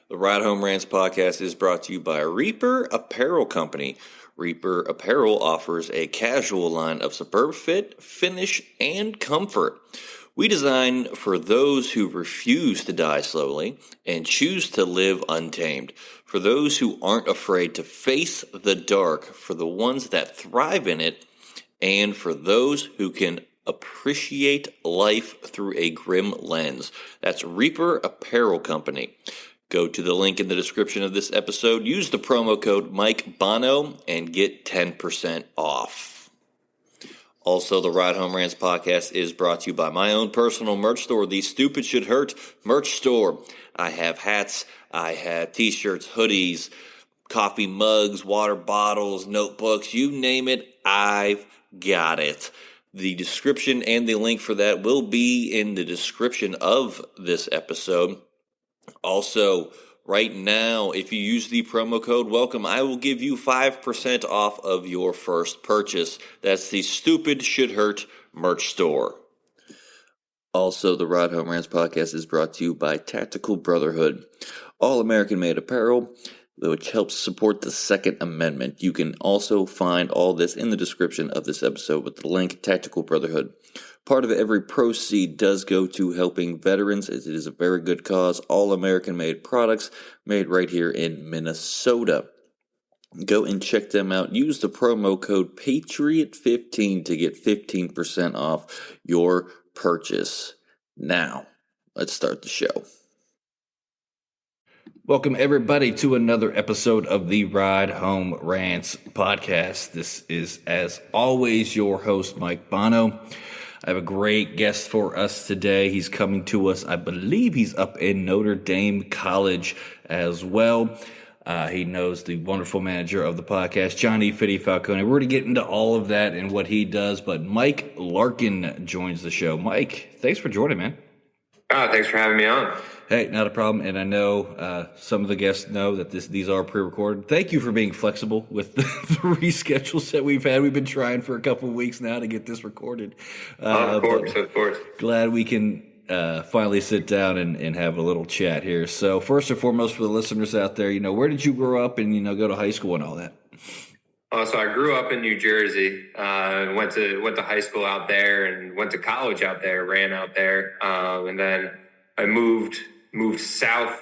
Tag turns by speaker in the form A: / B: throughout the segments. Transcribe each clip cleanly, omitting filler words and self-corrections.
A: The Ride Home Rants podcast is brought to you by Reaper Apparel Company. Reaper Apparel offers a casual line of superb fit, finish, and comfort. We design for those who refuse to die slowly and choose to live untamed. For those who aren't afraid to face the dark, for the ones that thrive in it, and for those who can appreciate life through a grim lens. That's Reaper Apparel Company. Go to the link in the description of this episode, use the promo code Mike Bono, and get 10% off. Also, the Ride Home Rants podcast is brought to you by my own personal merch store, the Stupid Should Hurt merch store. I have hats, I have t-shirts, hoodies, coffee mugs, water bottles, notebooks, you name it, I've got it. The description and the link for that will be in the description of this episode. Also, right now, if you use the promo code WELCOME, I will give you 5% off of your first purchase. That's the Stupid Should Hurt merch store. Also, the Ride Home Rants podcast is brought to you by Tactical Brotherhood, all American-made apparel, which helps support the Second Amendment. You can also find all this in the description of this episode with the link, Tactical Brotherhood. Part of every proceed does go to helping veterans, as it is a very good cause. All American-made products made right here in Minnesota. Go and check them out. Use the promo code PATRIOT15 to get 15% off your purchase. Now, let's start the show. Welcome, everybody, to another episode of the Ride Home Rants podcast. This is, as always, your host, Mike Bono. I have a great guest for us today. He's coming to us, I believe he's up in Notre Dame College as well. He knows the wonderful manager of the podcast, Johnny Fitty Falcone. We're going to get into all of that and what he does, but Mike Larkin joins the show. Mike, thanks for joining, man.
B: Thanks for having me on.
A: Hey, not a problem. And I know some of the guests know that these are pre-recorded. Thank you for being flexible with the reschedules that we've had. We've been trying for a couple of weeks now to get this recorded.
B: Of course.
A: Glad we can finally sit down and have a little chat here. So first and foremost, for the listeners out there, where did you grow up and, go to high school and all that?
B: So I grew up in New Jersey, went to high school out there and went to college out there, ran out there. And then I moved south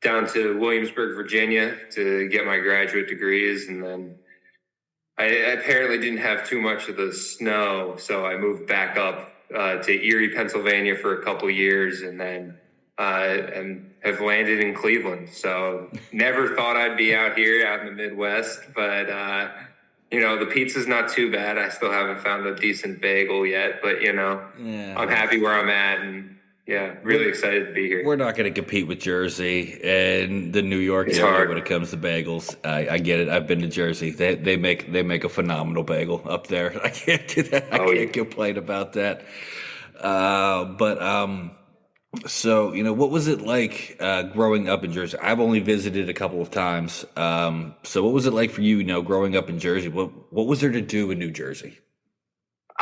B: down to Williamsburg, Virginia to get my graduate degrees. And then I apparently didn't have too much of the snow. So I moved back up to Erie, Pennsylvania for a couple years and then and have landed in Cleveland. So never thought I'd be out here out in the Midwest, but the pizza's not too bad. I still haven't found a decent bagel yet, but I'm happy where I'm at and really excited to be here.
A: We're not going to compete with Jersey and the New York area when it comes to bagels. I get it. I've been to Jersey. They make a phenomenal bagel up there. I can't do that. I can't complain about that. So, what was it like growing up in Jersey? I've only visited a couple of times. So what was it like for you, growing up in Jersey? What was there to do in New Jersey?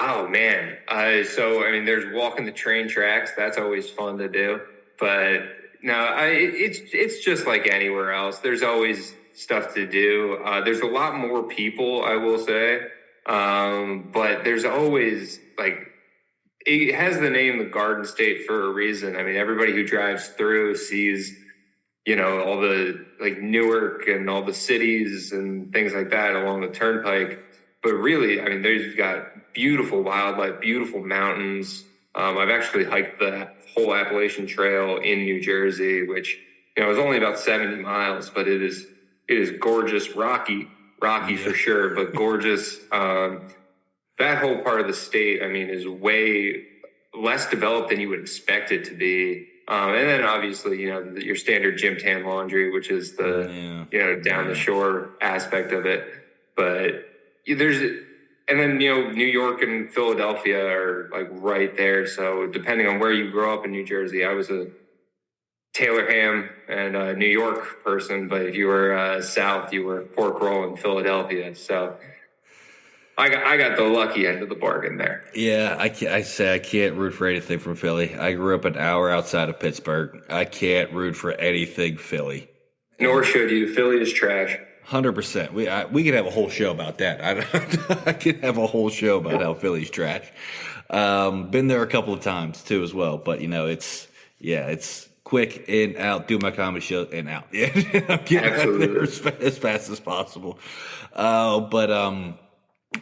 B: Oh, man. There's walking the train tracks. That's always fun to do. But no, it's just like anywhere else. There's always stuff to do. There's a lot more people, I will say. But there's always it has the name the Garden State for a reason. I mean, everybody who drives through sees, all the Newark and all the cities and things like that along the turnpike. But really, there's got beautiful wildlife, beautiful mountains. I've actually hiked the whole Appalachian Trail in New Jersey, which, is only about 70 miles, but it is gorgeous, rocky for sure, but gorgeous. That whole part of the state, is way less developed than you would expect it to be. And then obviously, your standard gym tan laundry, which is the, down the shore aspect of it. But and then, New York and Philadelphia are right there. So depending on where you grow up in New Jersey, I was a Taylorham and a New York person, but if you were south, you were Pork Roll in Philadelphia. So I got the lucky end of the bargain there.
A: Yeah, I can't root for anything from Philly. I grew up an hour outside of Pittsburgh. I can't root for anything Philly.
B: Nor should you. Philly is trash.
A: 100%. We could have a whole show about that. I could have a whole show about how Philly's trash. Been there a couple of times too as well, but it's quick in, out, do my comedy show and out. Yeah, I'm getting out there as fast as possible.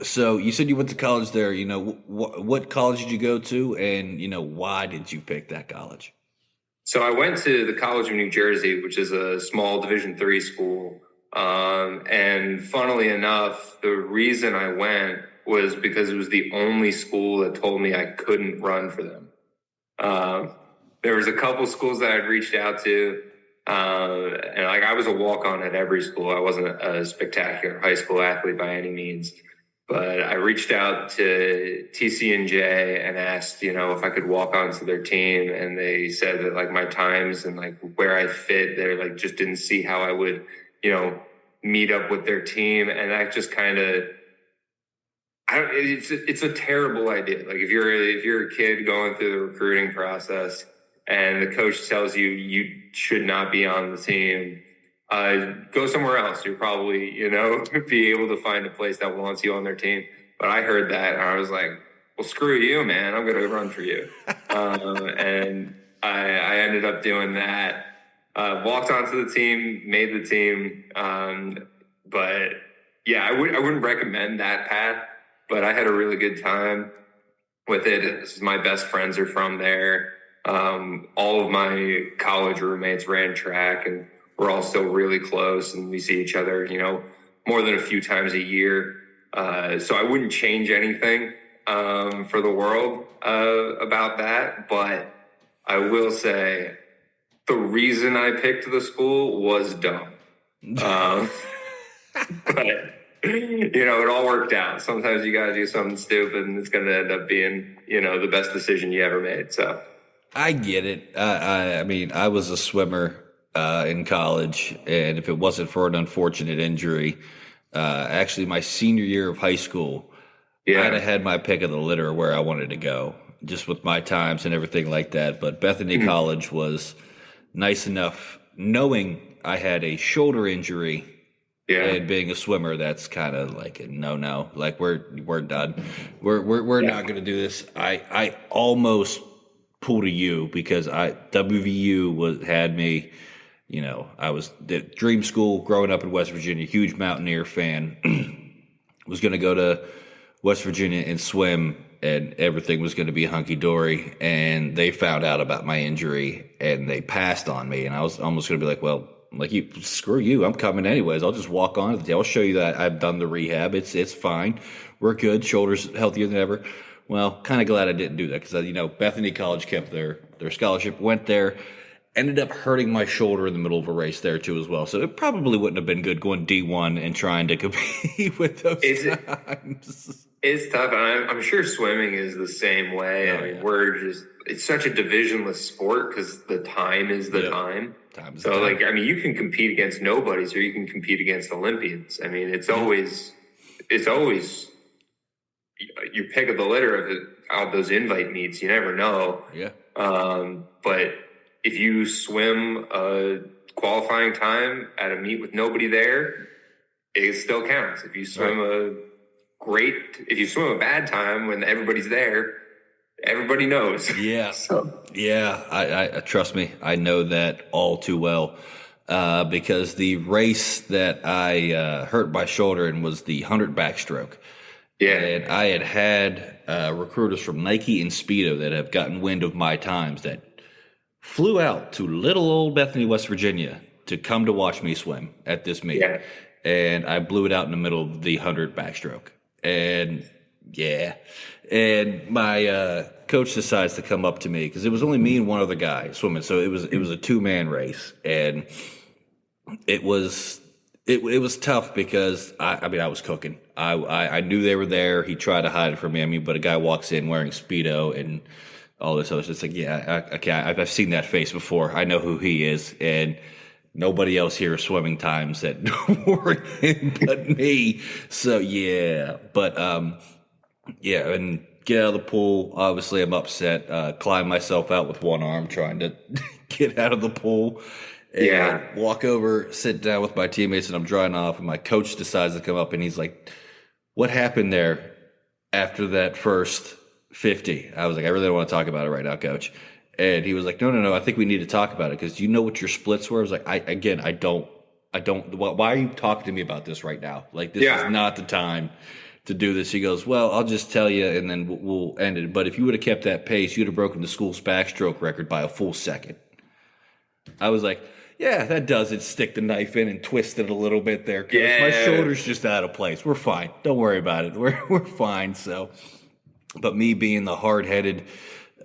A: So you said you went to college there. What college did you go to, and why did you pick that college?
B: So I went to the College of New Jersey, which is a small Division III school. And funnily enough, the reason I went was because it was the only school that told me I couldn't run for them. There was a couple schools that I'd reached out to, and I was a walk-on at every school. I wasn't a spectacular high school athlete by any means, but I reached out to TC&J and asked, if I could walk onto their team, and they said that my times and where I fit, they just didn't see how I would, meet up with their team, and that just kind of. It's a terrible idea. If you're a kid going through the recruiting process and the coach tells you should not be on the team, go somewhere else. You'll probably, be able to find a place that wants you on their team. But I heard that and I was like, well, screw you, man. I'm going to run for you. And I ended up doing that. Walked onto the team, made the team. But yeah, I wouldn't recommend that path. But I had a really good time with it. My best friends are from there. All of my college roommates ran track, and we're all still really close, and we see each other, more than a few times a year. So I wouldn't change anything for the world about that. But I will say the reason I picked the school was dumb. But it all worked out. Sometimes you got to do something stupid, and it's going to end up being, the best decision you ever made. So
A: I get it. I mean, I was a swimmer in college, and if it wasn't for an unfortunate injury, actually my senior year of high school, I'd have had my pick of the litter where I wanted to go, just with my times and everything like that. But Bethany College was nice enough, knowing I had a shoulder injury. Yeah. And being a swimmer, that's kind of like a no. We're done. We're not going to do this. I almost pulled a U because WVU had me. I was at dream school growing up in West Virginia, huge Mountaineer fan. Was going to go to West Virginia and swim, and everything was going to be hunky dory. And they found out about my injury, and they passed on me. And I was almost going to be like, well. Screw you. I'm coming anyways. I'll just walk on. I'll show you that I've done the rehab. It's fine. We're good. Shoulders healthier than ever. Well, kind of glad I didn't do that because, Bethany College kept their scholarship, went there, ended up hurting my shoulder in the middle of a race there too as well. So it probably wouldn't have been good going D1 and trying to compete with those times.
B: It's tough. And I'm sure swimming is the same way. It's such a divisionless sport because the time is the time. So you can compete against nobodies or you can compete against Olympians. I mean, it's always your pick of the litter of those invite meets. You never know.
A: Yeah.
B: But if you swim a qualifying time at a meet with nobody there, it still counts. If you swim if you swim a bad time when everybody's there, everybody knows.
A: Yeah. I trust me. I know that all too well because the race that I hurt my shoulder in was the 100 backstroke. Yeah. And I had recruiters from Nike and Speedo that have gotten wind of my times that flew out to little old Bethany, West Virginia to come to watch me swim at this meet. Yeah. And I blew it out in the middle of the 100 backstroke. And my coach decides to come up to me because it was only me and one other guy swimming. So it was a 2-man race, and it was tough because I was cooking. I knew they were there. He tried to hide it from me. But a guy walks in wearing Speedo and all this other stuff. It's like, I've seen that face before. I know who he is. And nobody else here swimming times that weren't in but me. So yeah, but yeah, and get out of the pool. Obviously, I'm upset. Climb myself out with one arm, trying to get out of the pool, and
B: Yeah.
A: walk over, sit down with my teammates, and I'm drying off. And my coach decides to come up, and he's like, "What happened there after that first 50?" I was like, "I really don't want to talk about it right now, coach." And he was like, "No. I think we need to talk about it because do you know what your splits were?" I was like, I don't. Why are you talking to me about this right now? Like, this is
B: Yeah.
A: not the time to do this. He goes, "Well, I'll just tell you, and then we'll end it. But if you would have kept that pace, you'd have broken the school's backstroke record by a full second." I was like, "Yeah, that does it. Stick the knife in and twist it a little bit there, coach. My
B: Yeah.
A: shoulder's just out of place. We're fine. Don't worry about it. We're fine." So, but me being the hard-headed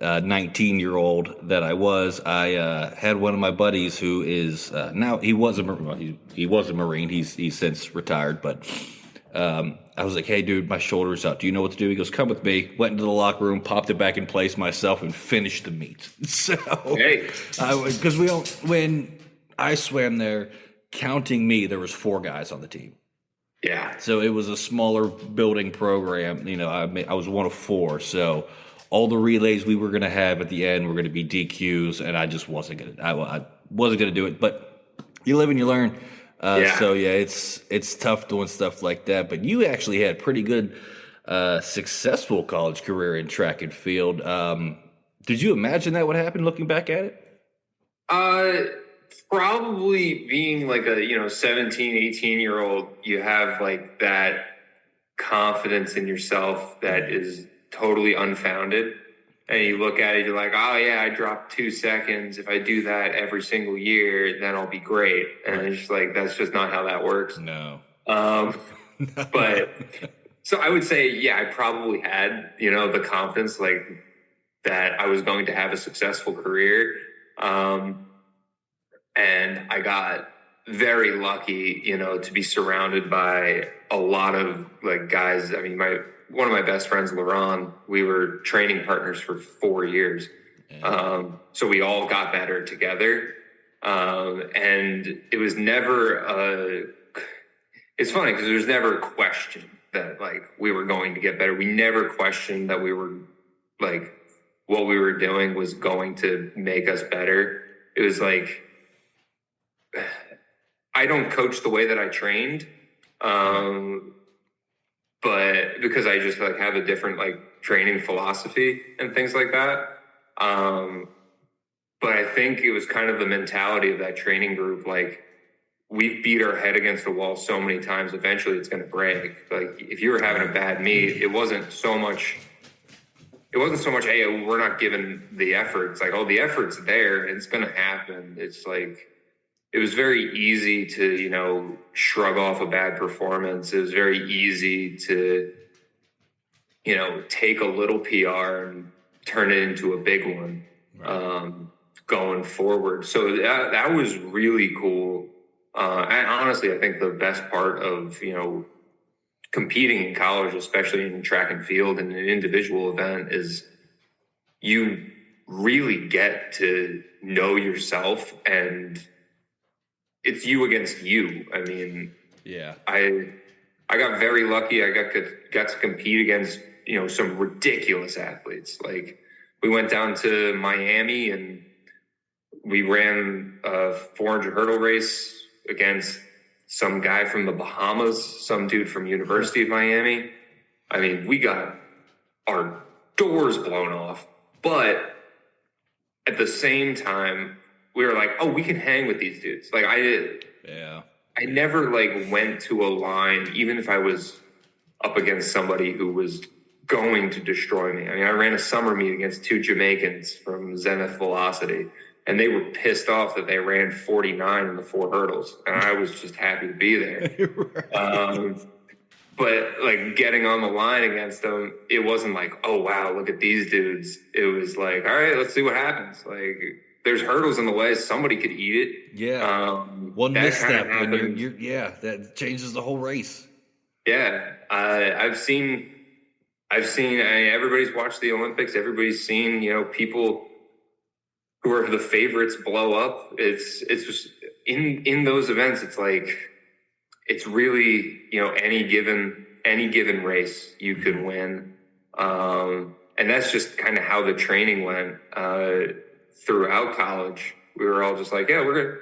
A: 19-year-old that I was, I had one of my buddies who is now he was a he was a Marine. He's since retired, but I was like, "Hey, dude, my shoulder's out. Do you know what to do?" He goes, "Come with me." Went into the locker room, popped it back in place myself, and finished the meet. So,
B: Hey.
A: because when I swam there, counting me, there was 4 guys on the team.
B: Yeah.
A: So it was a smaller building program. I was one of 4. So all the relays we were going to have at the end were going to be DQs, and I just wasn't going to. I wasn't going to do it. But you live and you learn.
B: Yeah.
A: So yeah, it's tough doing stuff like that. But you actually had pretty good, successful college career in track and field. Did you imagine that would happen? Looking back at it?
B: Probably being like a 17, 18-year-old, you have like that confidence in yourself that is totally unfounded. And you look at it, you're like, oh yeah, I dropped 2 seconds. If I do that every single year, then I'll be great. And it's just like, that's just not how that works.
A: No.
B: But so I would say, yeah, I probably had, the confidence like that I was going to have a successful career. And I got very lucky, to be surrounded by a lot of like guys. I mean, one of my best friends, Laurent, we were training partners for 4 years. So we all got better together. And it was never it's funny because there was never a question that like we were going to get better. We never questioned that we were like what we were doing was going to make us better. It was like, I don't coach the way that I trained, but because I just like have a different like training philosophy and things like that. But I think it was kind of the mentality of that training group. Like we beat our head against the wall so many times, eventually it's going to break. Like if you were having a bad meet, it wasn't so much, hey, we're not giving the effort. It's like, oh, the effort's there. It's going to happen. It's like, it was very easy to, shrug off a bad performance. It was very easy to, take a little PR and turn it into a big one, going forward. So that was really cool. And honestly, I think the best part of, competing in college, especially in track and field and an individual event, is you really get to know yourself, and it's you against you. I mean,
A: Yeah.
B: I got very lucky. I got to compete against, some ridiculous athletes. Like we went down to Miami and we ran a 400 hurdle race against some guy from the Bahamas, some dude from University of Miami. I mean, we got our doors blown off, but at the same time, we were like, oh, we can hang with these dudes. Like I never like went to a line, even if I was up against somebody who was going to destroy me. I mean, I ran a summer meet against 2 Jamaicans from Zenith Velocity, and they were pissed off that they ran 49 in the 4 hurdles. And I was just happy to be there. But like getting on the line against them, it wasn't like, oh, wow, look at these dudes. It was like, all right, let's see what happens. Like there's hurdles in the way. Somebody could eat it.
A: Yeah. One misstep and that changes the whole race.
B: Yeah. I've seen, everybody's watched the Olympics. Everybody's seen, people who are the favorites blow up. It's just, in those events, it's like, it's really, any given race you can win. And that's just kind of how the training went throughout college. We were all just like, yeah, we're good.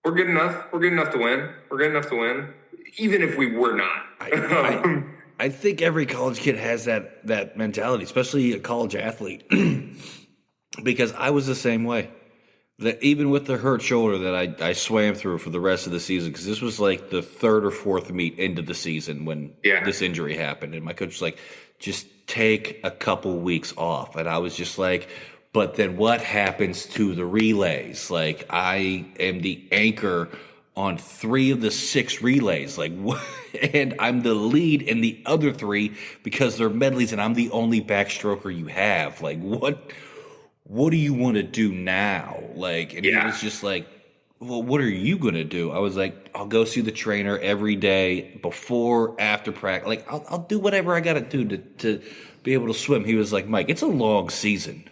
B: We're good enough. We're good enough to win. We're good enough to win, even if we were not.
A: I think every college kid has that mentality, especially a college athlete, because I was the same way. That even with the hurt shoulder that I swam through for the rest of the season, because this was like the third or fourth meet into the season when this injury happened, and my coach was like, just take a couple weeks off, and I was just like, but then what happens to the relays? Like, I am the anchor on 3 of the 6 relays, like, and I'm the lead in the other 3 because they're medleys, and I'm the only backstroker you have. Like, what do you want to do now? Like, and he was just like, well, what are you going to do? I was like, I'll go see the trainer every day before, after practice. Like, I'll do whatever I got to do to be able to swim. He was like, Mike, it's a long season.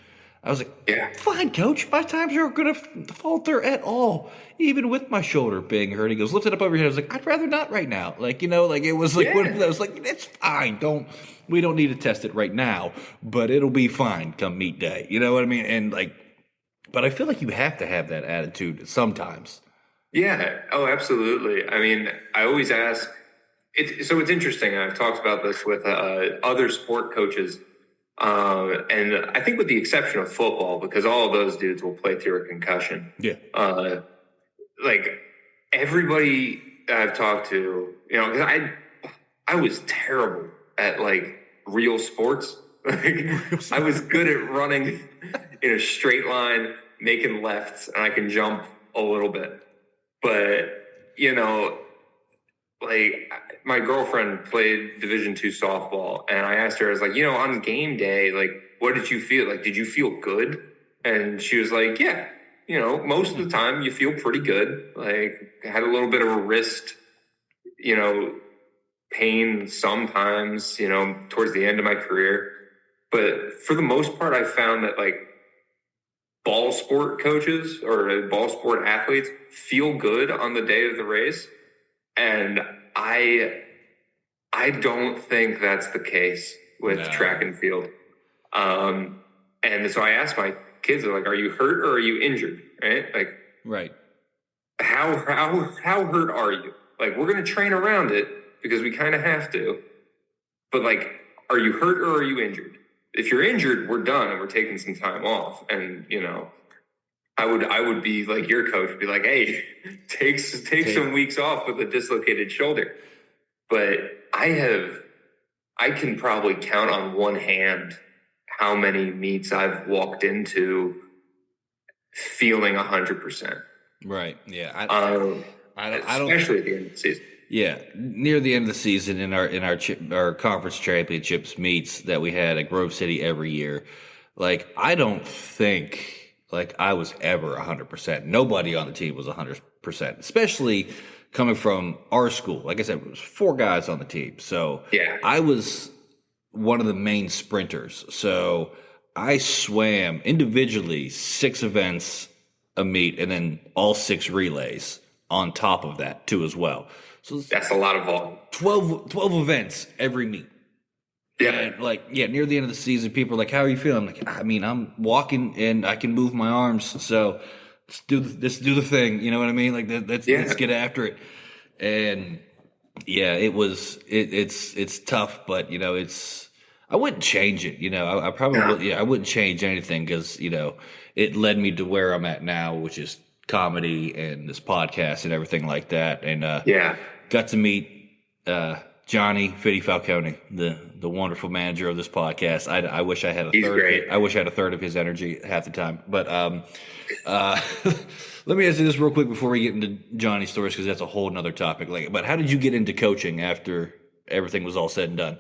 A: I was like, fine, coach. My times aren't going to falter at all, even with my shoulder being hurt. He goes, lift it up over your head. I was like, I'd rather not right now. Like, like it was like, I was like, it's fine. We don't need to test it right now, but it'll be fine come meet day. You know what I mean? And like, but I feel like you have to have that attitude sometimes.
B: Yeah. Oh, absolutely. I mean, I always ask. It's interesting. I've talked about this with other sport coaches. And I think with the exception of football, because all of those dudes will play through a concussion.
A: Yeah.
B: Like everybody I've talked to, because I was terrible at like real sports. I was good at running in a straight line, making lefts, and I can jump a little bit. But, like my girlfriend played Division II softball, and I asked her, I was like, on game day, like, what did you feel? Like, did you feel good? And she was like, yeah, most of the time you feel pretty good. Like, I had a little bit of a wrist, pain sometimes, towards the end of my career. But for the most part, I found that like ball sport coaches or ball sport athletes feel good on the day of the race. And I don't think that's the case with track and field. And so I asked my kids, like, are you hurt or are you injured? Right? Like,
A: right.
B: How hurt are you? Like, we're going to train around it because we kind of have to. But like, are you hurt or are you injured? If you're injured, we're done and we're taking some time off. And, I would be like your coach, be like, hey, take some weeks off with a dislocated shoulder. But I can probably count on one hand how many meets I've walked into feeling 100%.
A: Right. Yeah.
B: Especially at the end of the season.
A: Yeah, near the end of the season in our conference championships meets that we had at Grove City every year, like I don't think like I was ever 100%. Nobody on the team was 100%, especially coming from our school. Like I said, it was 4 guys on the team, so I was one of the main sprinters. So I swam individually 6 events a meet, and then all 6 relays on top of that too as well. So
B: that's a lot of volume.
A: 12 events every meet.
B: Yeah.
A: And near the end of the season, people are like, how are you feeling? I'm like, I mean, I'm walking and I can move my arms. So let's do the thing. You know what I mean? Like let's get after it. And it's tough, but I wouldn't change it. I probably, I wouldn't change anything because, it led me to where I'm at now, which is comedy and this podcast and everything like that. And, got to meet Johnny Fitty Falcone, the wonderful manager of this podcast. I wish I had a third.
B: Great.
A: I wish I had a third of his energy half the time. But let me ask you this real quick before we get into Johnny's stories, because that's a whole nother topic. But how did you get into coaching after everything was all said and done?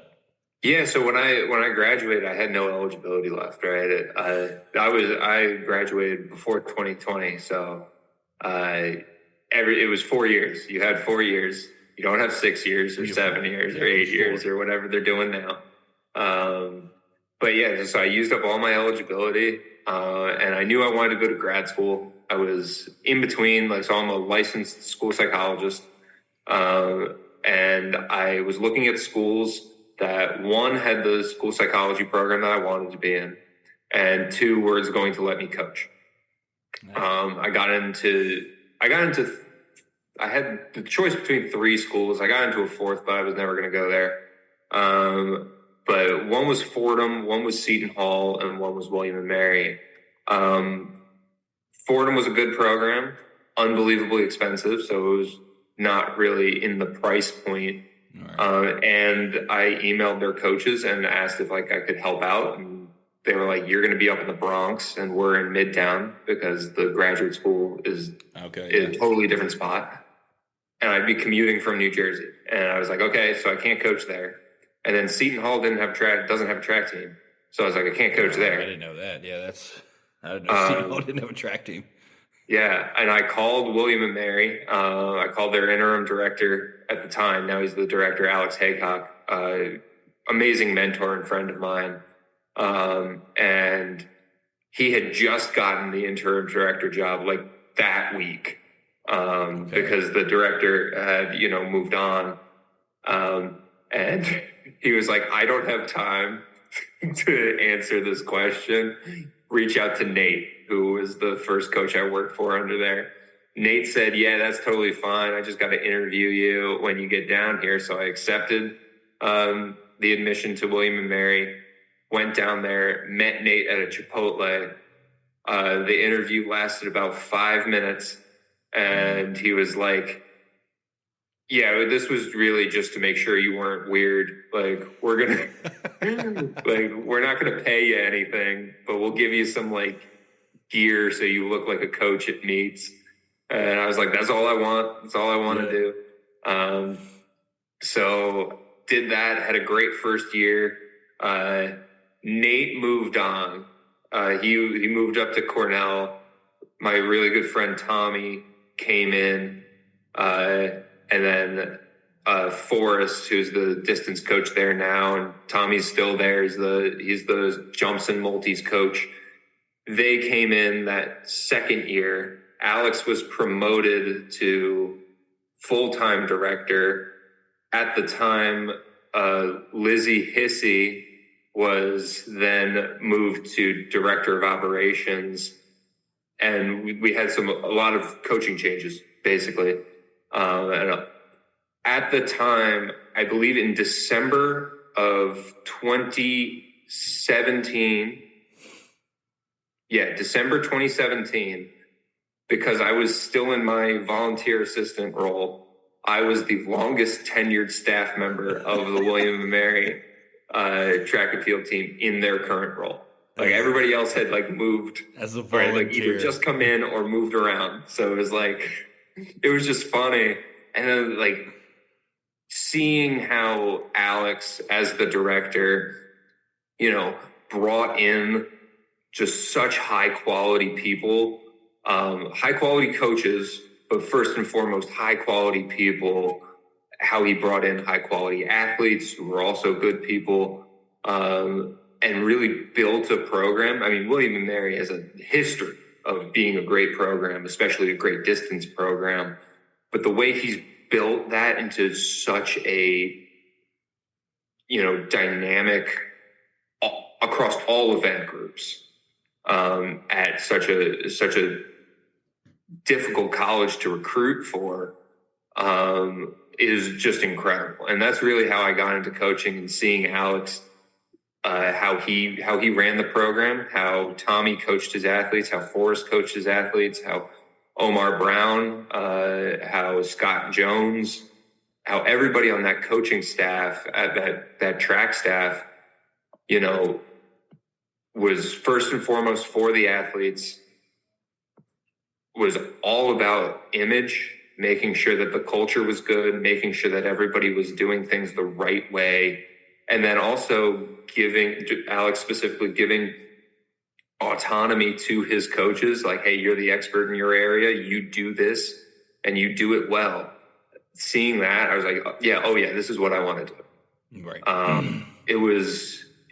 B: Yeah, so when I graduated, I had no eligibility left. Right, I graduated before 2020, so it was 4 years. You had 4 years. You don't have 6 years or 7 years or 8 years or whatever they're doing now. But so I used up all my eligibility. and I knew I wanted to go to grad school. I was in between, so I'm a licensed school psychologist, and I was looking at schools that, one, had the school psychology program that I wanted to be in, and two, was going to let me coach.
A: Nice.
B: I had the choice between three schools. I got into a fourth, but I was never going to go there. But one was Fordham, one was Seton Hall, and one was William and Mary. Fordham was a good program, unbelievably expensive, so it was not really in the price point. Right. And I emailed their coaches and asked if I could help out, and they were like, "You're going to be up in the Bronx, and we're in Midtown because the graduate school is a totally different spot, and I'd be commuting from New Jersey." And I was like, "Okay, so I can't coach there." And then Seton Hall doesn't have a track team, so I was like, "I can't coach there."
A: I didn't know that. Yeah, I didn't know Seton Hall didn't have a track team.
B: Yeah, and I called William and Mary. I called their interim director at the time. Now he's the director, Alex Haycock, amazing mentor and friend of mine. And he had just gotten the interim director job that week because the director had, moved on. And he was like, "I don't have time to answer this question. Reach out to Nate, who was the first coach I worked for under there." Nate said, "Yeah, that's totally fine. I just got to interview you when you get down here." So I accepted the admission to William and Mary, went down there, met Nate at a Chipotle. The interview lasted about 5 minutes, and he was like, "Yeah, this was really just to make sure you weren't weird. We're going to, we're not going to pay you anything, but we'll give you some gear so you look like a coach at meets." And I was like, "That's all I want. That's all I want to do." So did that, had a great first year. Nate moved on. He moved up to Cornell. My really good friend Tommy came in, and then Forrest, who's the distance coach there now, and Tommy's still there. He's the jumps and multis coach. They came in that second year. Alex was promoted to full-time director. At the time, Lizzie Hissey was then moved to director of operations, and we had a lot of coaching changes, basically. And at the time, I believe in December of 2017, December 2017, because I was still in my volunteer assistant role, I was the longest tenured staff member of the William & Mary track and field team in their current role. Everybody else had moved
A: as a volunteer,
B: either just come in or moved around. So it was it was just funny. And then seeing how Alex, as the director, brought in just such high quality people, high quality coaches, but first and foremost, high quality people, how he brought in high quality athletes who were also good people, and really built a program. I mean, William & Mary has a history of being a great program, especially a great distance program. But the way he's built that into such a, dynamic across all event groups, at such a difficult college to recruit for, is just incredible. And that's really how I got into coaching, and seeing Alex, how he ran the program, how Tommy coached his athletes, how Forrest coached his athletes, how Omar Brown, how Scott Jones, how everybody on that coaching staff, at that track staff, was first and foremost for the athletes, was all about image, making sure that the culture was good, making sure that everybody was doing things the right way. And then also Alex specifically giving autonomy to his coaches, hey, you're the expert in your area, you do this and you do it well. Seeing that, I was like, yeah, this is what I want to do.
A: Right.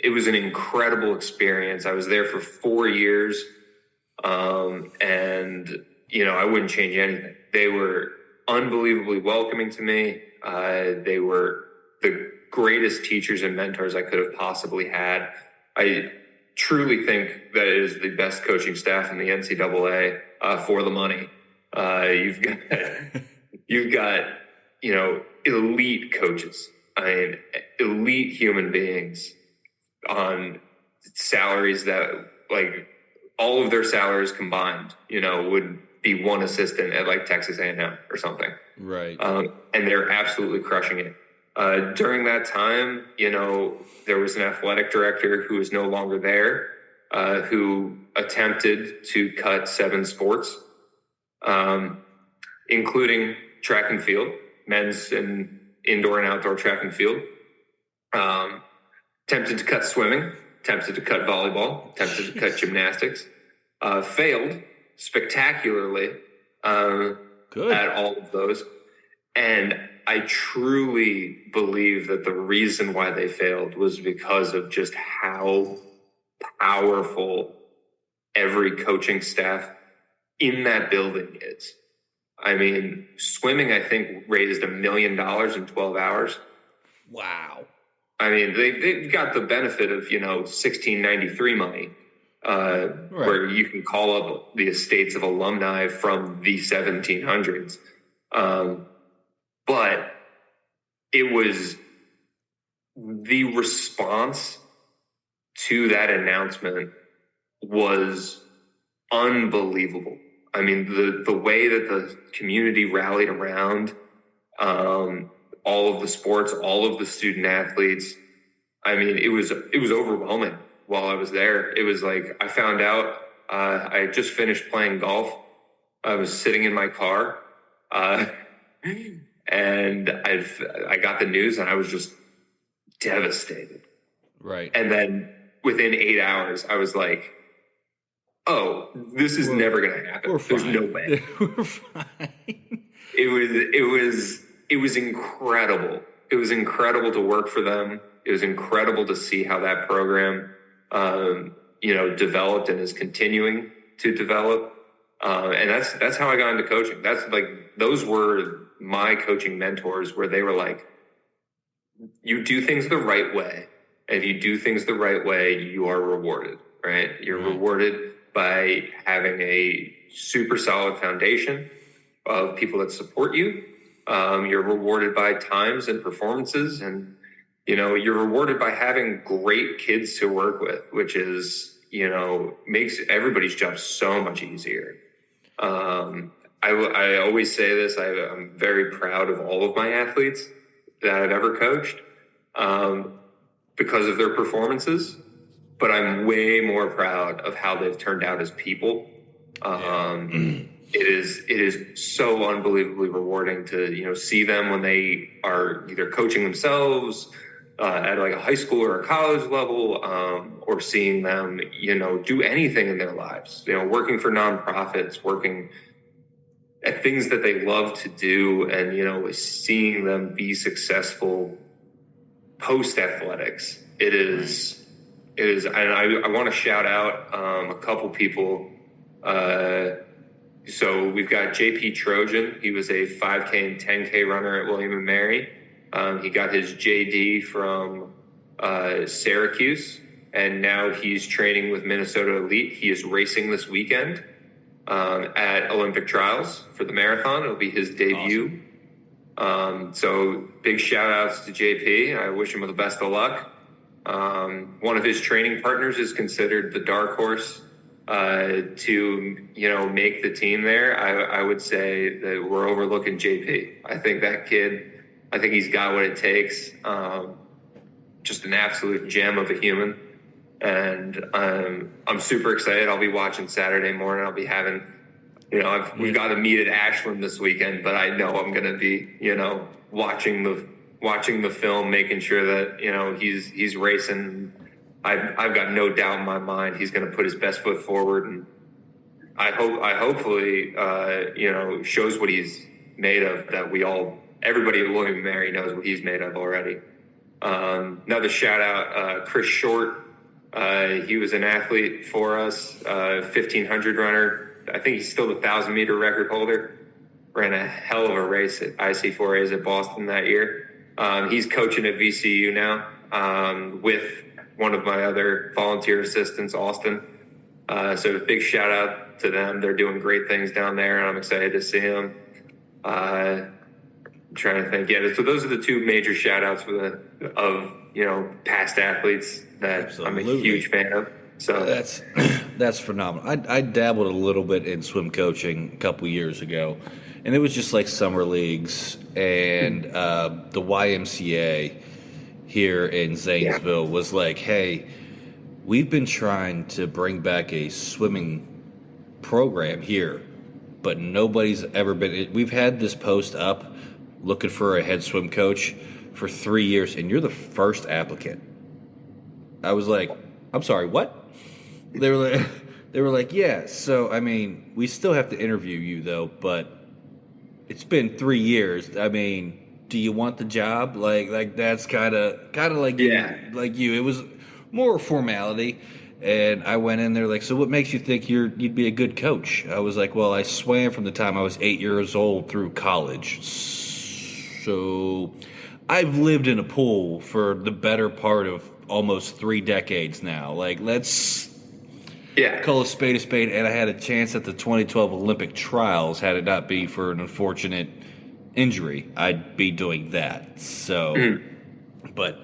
B: it was an incredible experience. I was there for 4 years. And, I wouldn't change anything. They were unbelievably welcoming to me. They were the greatest teachers and mentors I could have possibly had. I truly think that it is the best coaching staff in the NCAA for the money. You've got, elite coaches. I mean, elite human beings on salaries that, like, all of their salaries combined, would be one assistant at like Texas A&M or something.
A: Right.
B: And they're absolutely crushing it. During that time, there was an athletic director who is no longer there, who attempted to cut 7 sports, including track and field, men's and indoor and outdoor track and field. Attempted to cut swimming, attempted to cut volleyball, attempted to cut gymnastics, failed spectacularly at all of those. And I truly believe that the reason why they failed was because of just how powerful every coaching staff in that building is. I mean, swimming, I think, raised $1 million in 12 hours.
A: Wow.
B: I mean, they've got the benefit of, 1693 money, right, where you can call up the estates of alumni from the 1700s. But it was the response to that announcement was unbelievable. I mean, the way that the community rallied around all of the sports, all of the student athletes. I mean, it was overwhelming while I was there. It was like, I found out I had just finished playing golf. I was sitting in my car and I got the news and I was just devastated.
A: Right.
B: And then within 8 hours, I was like, oh, this is never going to happen. There's no way.
A: We're fine.
B: It was incredible. It was incredible to work for them. It was incredible to see how that program, developed and is continuing to develop. And that's how I got into coaching. That's like, those were my coaching mentors, where they were like, you do things the right way. And if you do things the right way, you are rewarded, right? You're rewarded by having a super solid foundation of people that support you. You're rewarded by times and performances, and, you're rewarded by having great kids to work with, which is, makes everybody's job so much easier. I always say this, I'm very proud of all of my athletes that I've ever coached because of their performances, but I'm way more proud of how they've turned out as people. It is so unbelievably rewarding to, see them when they are either coaching themselves at like a high school or a college level, or seeing them, do anything in their lives, working for nonprofits, working at things that they love to do, and, seeing them be successful post athletics. It is, and I want to shout out a couple people. So we've got JP Trojan. He was a 5K and 10K runner at William & Mary. He got his JD from Syracuse, and now he's training with Minnesota Elite. He is racing this weekend at Olympic trials for the marathon. It'll be his debut. Awesome. So big shout outs to JP. I wish him the best of luck. One of his training partners is considered the dark horse to, make the team there. I would say that we're overlooking JP. I think that kid, he's got what it takes. Just an absolute gem of a human. And I'm super excited. I'll be watching Saturday morning. I'll be having, we've got to meet at Ashland this weekend, but I know I'm going to be, watching the film, making sure that, he's racing. I've got no doubt in my mind he's going to put his best foot forward, and I hopefully shows what he's made of. That everybody at William & Mary knows what he's made of already. Another shout out, Chris Short. He was an athlete for us, 1500 runner. I think he's still the 1,000-meter record holder. Ran a hell of a race at IC4As at Boston that year. He's coaching at VCU now with one of my other volunteer assistants, Austin. So a big shout out to them. They're doing great things down there, and I'm excited to see them. I'm trying to think. Yeah, so those are the two major shout outs of past athletes that
C: Absolutely.
B: I'm a huge fan of. So
C: that's phenomenal. I dabbled a little bit in swim coaching a couple years ago, and it was just like summer leagues, and the YMCA here in Zanesville was like, hey, we've been trying to bring back a swimming program here, but nobody's ever been. We've had this post up looking for a head swim coach for 3 years, and you're the first applicant. I was like, I'm sorry, what? They were like, yeah. So I mean, we still have to interview you though, but it's been 3 years. I mean, do you want the job? Like that's kind of like you. It was more formality. And I went in there like, so what makes you think you'd be a good coach? I was like, well, I swam from the time I was 8 years old through college. So I've lived in a pool for the better part of almost 3 decades now. Like, let's call a spade. And I had a chance at the 2012 Olympic trials. Had it not be for an unfortunate injury, I'd be doing that. So, but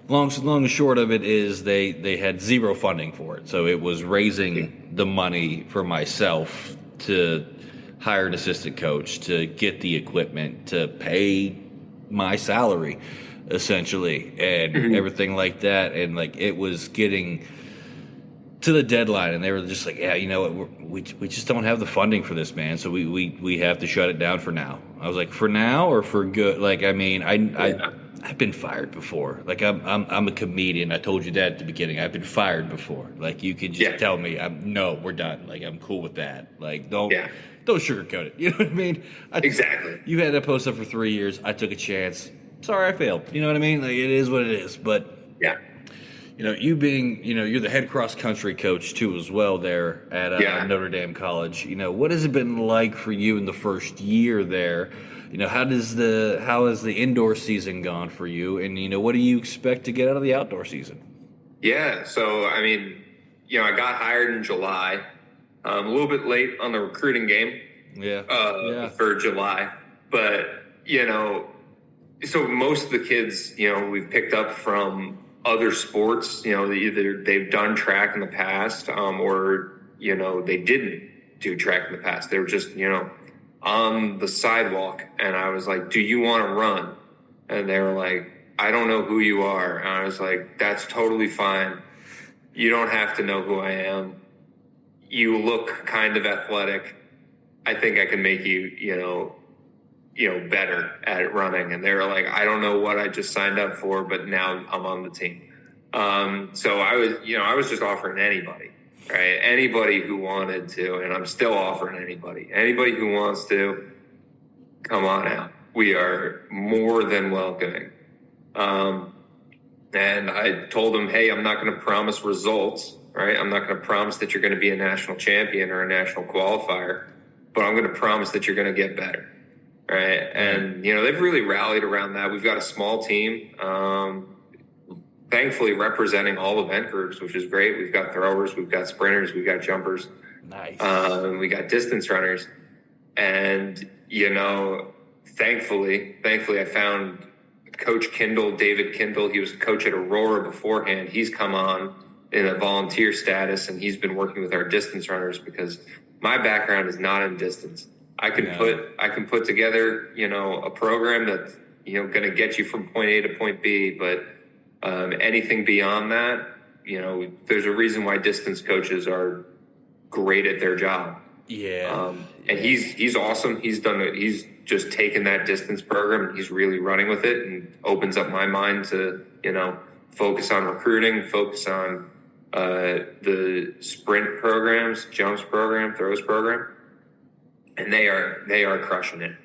C: long and short of it is they had zero funding for it. So it was raising the money for myself to hire an assistant coach, to get the equipment, to pay my salary, essentially, and everything like that. And like it was getting to the deadline, and they were just like, yeah, you know what, we just don't have the funding for this, man. So we have to shut it down for now. I was like, for now or for good? Like, I mean, I've been fired before. Like I'm a comedian. I told you that at the beginning. I've been fired before. Like you could just tell me, no, we're done. Like I'm cool with that. Like don't sugarcoat it. You know what I mean?
B: Exactly.
C: You had that post up for 3 years. I took a chance. Sorry, I failed. You know what I mean? Like it is what it is. But you being, you're the head cross country coach too as well there at Notre Dame College. What has it been like for you in the first year there? How has the indoor season gone for you? And, what do you expect to get out of the outdoor season?
B: Yeah. So, I mean, I got hired in July, a little bit late on the recruiting game for July. But, so most of the kids, we've picked up from other sports, either they've done track in the past or, they didn't do track in the past. They were just, on the sidewalk, and I was like, do you want to run? And they were like, I don't know who you are. And I was like, that's totally fine. You don't have to know who I am. You look kind of athletic. I think I can make you, better at running. And they were like, I don't know what I just signed up for, but now I'm on the team. So I was just offering anybody. Right. Anybody who wanted to, and I'm still offering anybody who wants to come on out. We are more than welcoming. And I told them, hey, I'm not going to promise results, right? I'm not going to promise that you're going to be a national champion or a national qualifier, but I'm going to promise that you're going to get better. Right. And, they've really rallied around that. We've got a small team. Thankfully representing all event groups, which is great. We've got throwers, we've got sprinters, we've got jumpers.
C: Nice.
B: We got distance runners. And, thankfully I found Coach David Kindle. He was a coach at Aurora beforehand. He's come on in a volunteer status, and he's been working with our distance runners because my background is not in distance. I can put together, a program that's, going to get you from point A to point B, but anything beyond that, there's a reason why distance coaches are great at their job. And he's awesome. He's just taken that distance program and he's really running with it, and opens up my mind to, focus on recruiting, focus on the sprint programs, jumps program, throws program. And they are crushing it.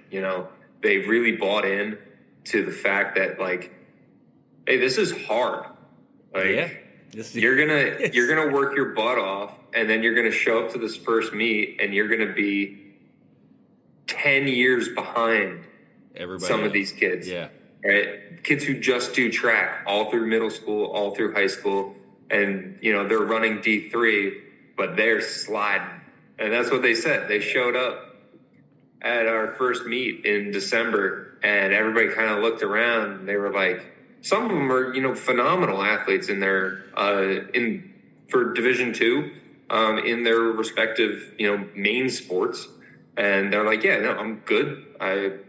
B: They really bought in to the fact that, like, hey, this is hard. Like,
C: Yeah.
B: you're gonna work your butt off, and then you're gonna show up to this first meet, and you're gonna be 10 years behind
C: Everybody
B: some
C: else.
B: of these kids.
C: Yeah.
B: Right? Kids who just do track all through middle school, all through high school, and they're running D3, but they're sliding. And that's what they said. They showed up at our first meet in December, and everybody kind of looked around, and they were like, some of them are, phenomenal athletes in their for Division II, in their respective, main sports. And they're like, yeah, no, I'm good. I'm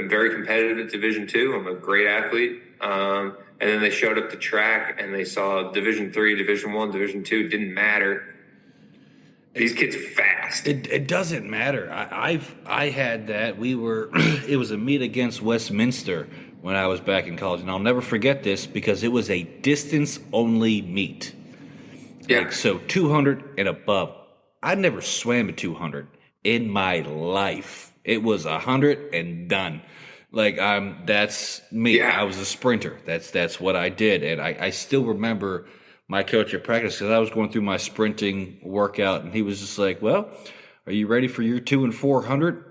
B: very competitive at Division II. I'm a great athlete. And then they showed up to track, and they saw Division III, Division I, Division II. Didn't matter. These kids are fast.
C: It doesn't matter. I had that. We were it was a meet against Westminster when I was back in college, and I'll never forget this because it was a distance only meet.
B: Yeah.
C: Like, so 200 and above. I never swam at 200 in my life. It was 100 and done. Like, that's me.
B: Yeah.
C: I was a sprinter. That's what I did, and I still remember my coach at practice because I was going through my sprinting workout, and he was just like, "Well, are you ready for your 2 and 400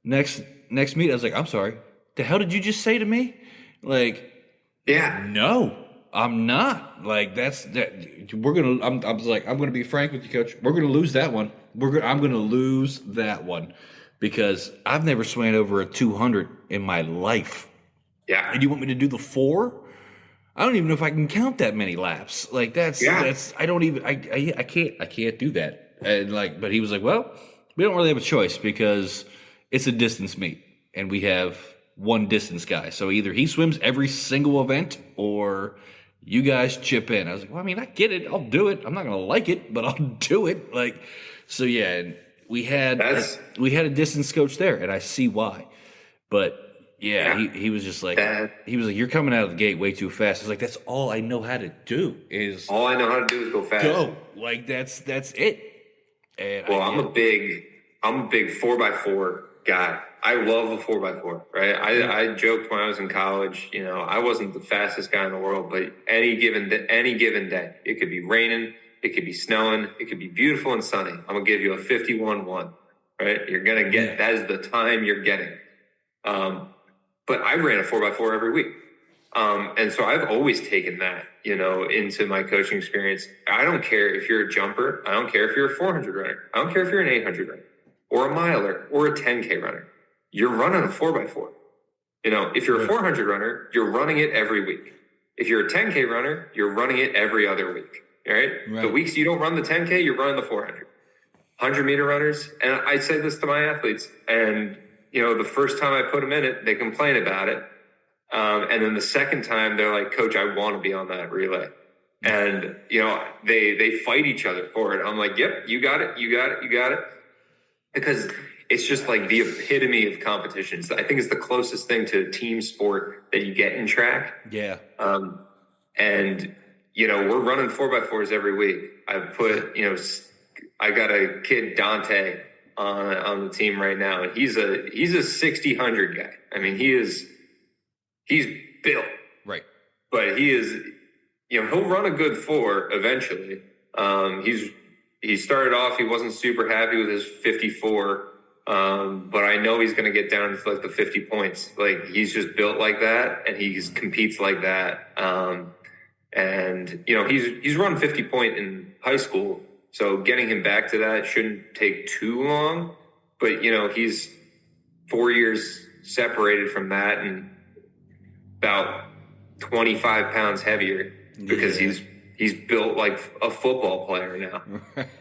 C: next meet?" I was like, "I'm sorry, the hell did you just say to me?" Like,
B: yeah,
C: no, I'm not. Like, we're gonna. I was like, I'm gonna be frank with you, coach. We're gonna lose that one. I'm gonna lose that one because I've never swam over a 200 in my life.
B: Yeah,
C: and you want me to do the 4? I don't even know if I can count that many laps. Like, that's I don't even I can't do that. And like, but he was like, well, we don't really have a choice because it's a distance meet and we have one distance guy. So either he swims every single event or you guys chip in. I was like, well, I mean, I get it. I'll do it. I'm not going to like it, but I'll do it. Like, so yeah, and we had a distance coach there and I see why. But yeah, he was just like, he was like, you're coming out of the gate way too fast. I was like, that's all I know how to do is
B: go fast.
C: Go. Like, that's it. And
B: I'm a big 4x4 guy. I love a 4x4, right? I joked when I was in college, I wasn't the fastest guy in the world, but any given day, it could be raining, it could be snowing, it could be beautiful and sunny. I'm going to give you a 51-1, right? You're going to get, that is the time you're getting. But I ran a 4x4 every week. And so I've always taken that, into my coaching experience. I don't care if you're a jumper. I don't care if you're a 400 runner. I don't care if you're an 800 runner or a miler or a 10K runner. You're running a 4x4. If you're a 400 runner, you're running it every week. If you're a 10K runner, you're running it every other week. All right? The weeks you don't run the 10K, you're running the 400. 100-meter runners. And I say this to my athletes, and the first time I put them in it, they complain about it. And then the second time they're like, Coach, I want to be on that relay. And, they fight each other for it. I'm like, yep, you got it. Because it's just like the epitome of competitions. I think it's the closest thing to team sport that you get in track.
C: Yeah.
B: And, we're running 4x4s every week. I've put, I got a kid, Dante, on the team right now, and he's a 60, 100 guy. I mean, he's built,
C: right?
B: But he is, he'll run a good 4 eventually. He started off, he wasn't super happy with his 54, but I know he's going to get down to like the 50 points. Like, he's just built like that, and he competes like that. And he's run 50 point in high school. So getting him back to that shouldn't take too long, but he's 4 years separated from that and about 25 pounds heavier because he's built like a football player now.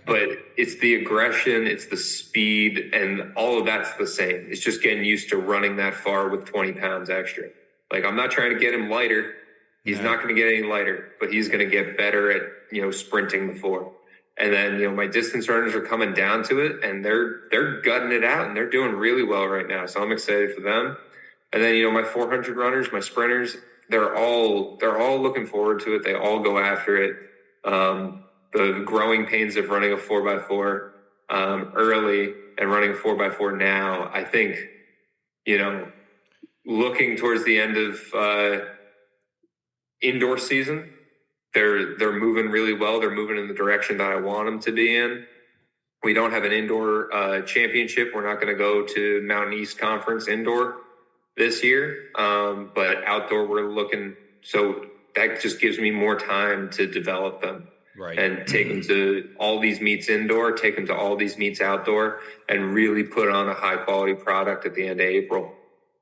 B: But it's the aggression, it's the speed, and all of that's the same. It's just getting used to running that far with 20 pounds extra. Like, I'm not trying to get him lighter. He's not going to get any lighter, but he's going to get better at, sprinting the 4. And then, my distance runners are coming down to it, and they're gutting it out, and they're doing really well right now. So I'm excited for them. And then, my 400 runners, my sprinters, they're all looking forward to it. They all go after it. The growing pains of running a 4x4 early and running a 4x4 now, I think, looking towards the end of indoor season. They're moving really well. They're moving in the direction that I want them to be in. We don't have an indoor championship. We're not going to go to Mountain East Conference indoor this year, but outdoor we're looking. So that just gives me more time to develop them,
C: right,
B: and take them to all these meets indoor, take them to all these meets outdoor, and really put on a high quality product at the end of April.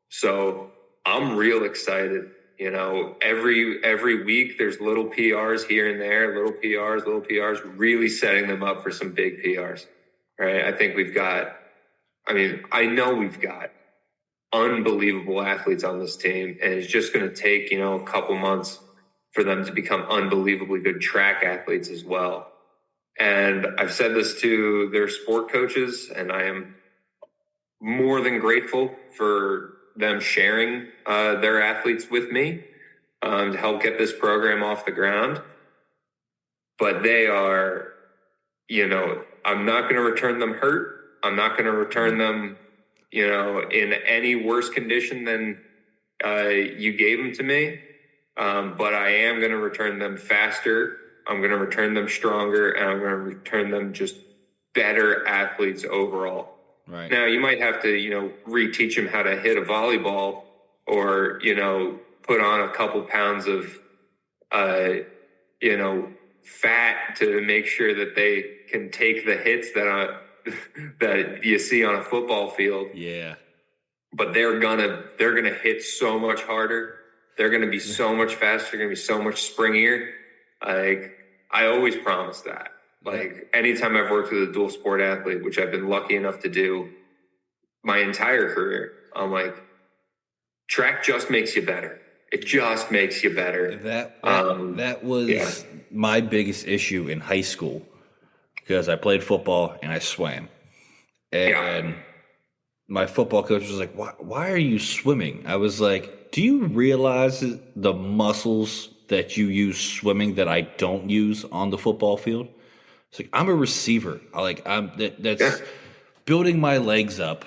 B: So I'm real excited. You know, every week there's little PRs here and there, little PRs, really setting them up for some big PRs, right? I know we've got unbelievable athletes on this team, and it's just going to take, a couple months for them to become unbelievably good track athletes as well. And I've said this to their sport coaches, and I am more than grateful for them sharing their athletes with me to help get this program off the ground. But they are, I'm not going to return them hurt. I'm not going to return them, in any worse condition than you gave them to me. But I am going to return them faster. I'm going to return them stronger, and I'm going to return them just better athletes overall.
C: Right.
B: Now, you might have to, reteach them how to hit a volleyball, or, put on a couple pounds of, fat to make sure that they can take the hits that you see on a football field.
C: Yeah.
B: But they're gonna hit so much harder. They're gonna be so much faster. They're gonna be so much springier. Like, I always promise that. Like, anytime I've worked with a dual sport athlete, which I've been lucky enough to do my entire career, I'm like, track just makes you better. It just makes you better.
C: That was my biggest issue in high school, because I played football and I swam. And my football coach was like, why are you swimming? I was like, do you realize the muscles that you use swimming that I don't use on the football field? It's like, I'm a receiver. That's building my legs up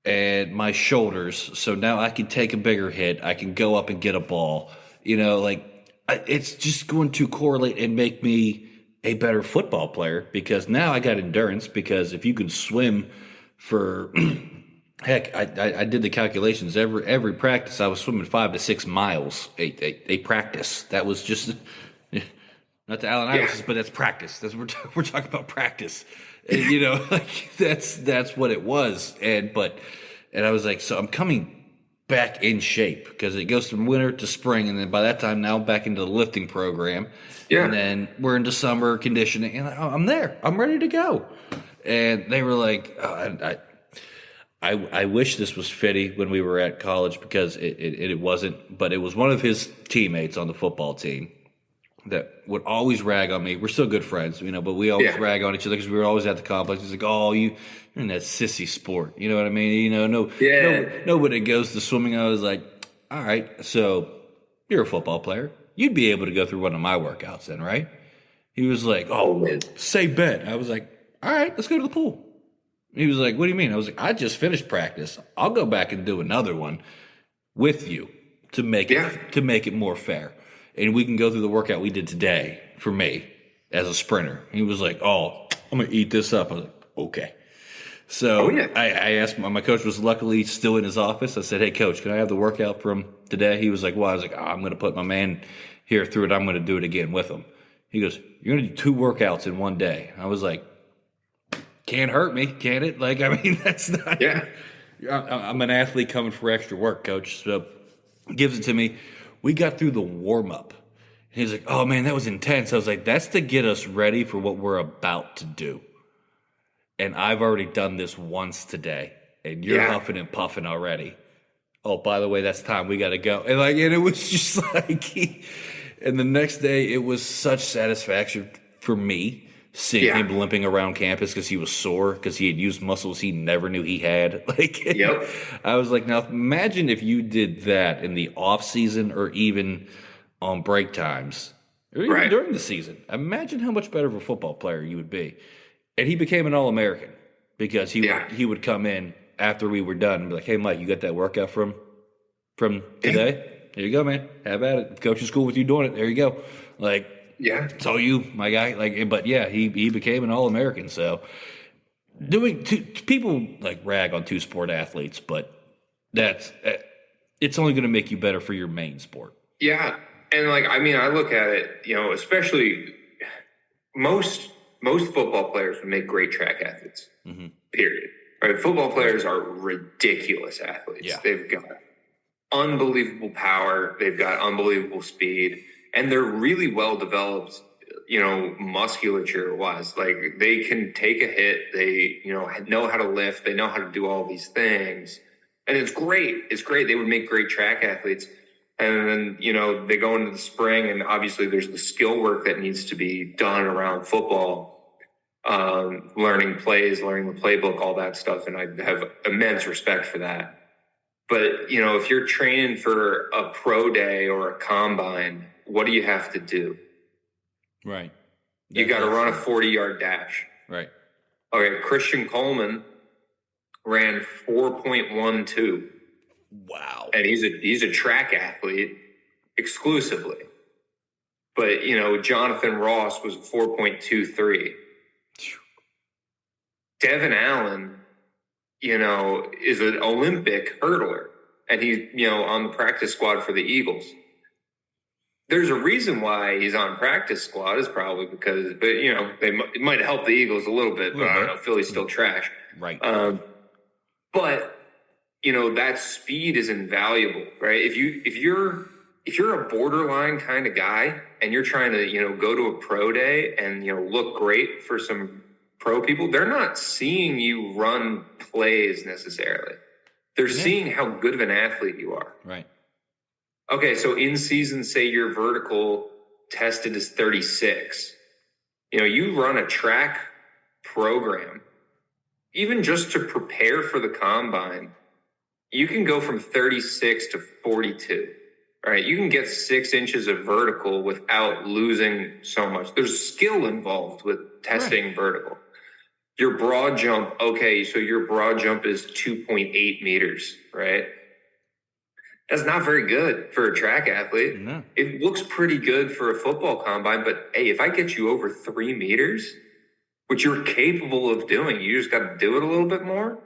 C: and my shoulders, so now I can take a bigger hit. I can go up and get a ball. It's just going to correlate and make me a better football player, because now I got endurance. Because if you can swim for heck, I did the calculations. Every practice I was swimming 5 to 6 miles a practice. That was just not the Allen Iverson, but that's practice. We're talking about practice. And, that's what it was. And I was like, so I'm coming back in shape, because it goes from winter to spring, and then by that time now I'm back into the lifting program. Yeah. And then we're into summer conditioning, and I'm there. I'm ready to go. And they were like, I wish this was Fitty when we were at college, because it wasn't, but it was one of his teammates on the football team that would always rag on me. We're still good friends, but we always rag on each other, because we were always at the complex. He's like, oh, you're in that sissy sport. You know what I mean? Nobody goes to swimming. I was like, all right, so you're a football player. You'd be able to go through one of my workouts then, right? He was like, oh, say bet. I was like, all right, let's go to the pool. He was like, what do you mean? I was like, I just finished practice. I'll go back and do another one with you to make it more fair. And we can go through the workout we did today for me as a sprinter. He was like, oh, I'm going to eat this up. I was like, okay. So I asked, my coach was luckily still in his office. I said, hey, coach, can I have the workout from today? He was like, well, I was like, I'm going to put my man here through it. I'm going to do it again with him. He goes, you're going to do 2 workouts in one day. I was like, can't hurt me, can it? That's not. Yeah. I'm an athlete coming for extra work, coach. So gives it to me. We got through the warm-up. And he's like, oh, man, that was intense. I was like, that's to get us ready for what we're about to do. And I've already done this once today. And you're huffing and puffing already. Oh, by the way, that's time. We got to go. And it was just like, and the next day, it was such satisfaction for me seeing him limping around campus because he was sore, because he had used muscles he never knew he had. I was like, now imagine if you did that in the off season, or even on break times, or even during the season. Imagine how much better of a football player you would be. And he became an All-American, because he would come in after we were done and be like, hey, Mike, you got that workout from today? here you go, man. Have at it. If coach is cool with you doing it, there you go. Like,
B: Yeah.
C: it's all you, my guy. Like, but yeah, he became an All-American. So people like rag on two-sport athletes, but that's it's only going to make you better for your main sport.
B: Yeah. And like, I mean, I look at it, especially most football players would make great track athletes, period. Right? Football players are ridiculous athletes.
C: Yeah.
B: They've got unbelievable power. They've got unbelievable speed, and they're really well developed, musculature wise. Like they can take a hit. They, know how to lift. They know how to do all these things. And it's great. It's great. They would make great track athletes. And then, they go into the spring, and obviously there's the skill work that needs to be done around football, learning plays, learning the playbook, all that stuff. And I have immense respect for that. But, if you're training for a pro day or a combine, what do you have to do?
C: Right.
B: You got to run a 40-yard dash.
C: Right.
B: Okay, Christian Coleman ran 4.12.
C: Wow.
B: And he's a track athlete exclusively. But, Jonathan Ross was 4.23. Devin Allen, is an Olympic hurdler. And he's, on the practice squad for the Eagles. There's a reason why he's on practice squad is probably because, but, it might help the Eagles a little bit, but I don't know, Philly's still trash.
C: Right.
B: But that speed is invaluable, right? If you're a borderline kind of guy and you're trying to, go to a pro day and, look great for some pro people, they're not seeing you run plays necessarily. They're seeing how good of an athlete you are.
C: Right.
B: Okay. So in season, say your vertical tested as 36, you run a track program, even just to prepare for the combine, you can go from 36 to 42, right? You can get 6 inches of vertical without losing so much. There's skill involved with testing vertical. Your broad jump, okay, so your broad jump is 2.8 meters, right? That's not very good for a track athlete.
C: No.
B: It looks pretty good for a football combine, but hey, if I get you over 3 meters, which you're capable of doing, you just got to do it a little bit more.